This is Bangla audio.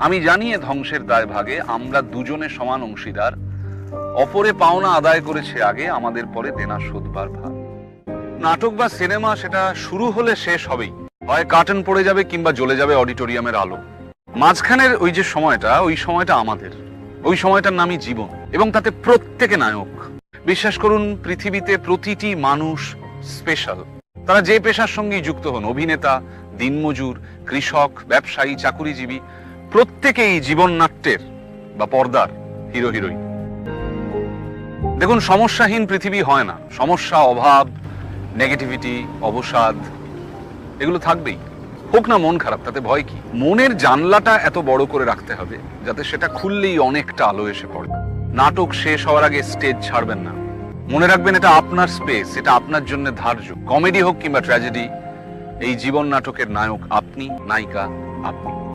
আমি জানি এ ধ্বংসের দায় ভাগে আমরা দুজনে সমান অংশীদার। অপরে পাওনা আদায় করেছে আগে, আমাদের পরে দেনা শোধবার ভার। নাটক বা সিনেমা সেটা শুরু হলে শেষ হবেই, হয় কার্টেন পড়ে যাবে কিংবা জ্বলে যাবে অডিটোরিয়ামের আলো। মাঝখানের ওই যে সময়টা, ওই সময়টা আমাদের, ওই সময়টার নামই জীবন, এবং তাতে প্রত্যেকে নায়ক। বিশ্বাস করুন, পৃথিবীতে প্রতিটি মানুষ স্পেশাল। তারা যে পেশার সঙ্গেই যুক্ত হন, অভিনেতা, দিনমজুর, কৃষক, ব্যবসায়ী, চাকুরিজীবী, প্রত্যেকেই জীবন নাট্যের বা পর্দার হিরো হিরোইন। দেখুন, সমস্যাহীন পৃথিবী হয় না। সমস্যা, অভাব, নেগেটিভিটি, অবসাদ এগুলো থাকবেই। হোক না মন খারাপ, তাতে ভয় কি? মনের জানলাটা এত বড় করে রাখতে হবে যাতে সেটা খুললেই অনেকটা আলো এসে পড়ে। নাটক শেষ হওয়ার আগে স্টেজ ছাড়বেন না। মনে রাখবেন, এটা আপনার স্পেস, এটা আপনার জন্য ধার্য। কমেডি হোক কিংবা ট্র্যাজেডি, এই জীবন নাটকের নায়ক আপনি, নায়িকা আপনি।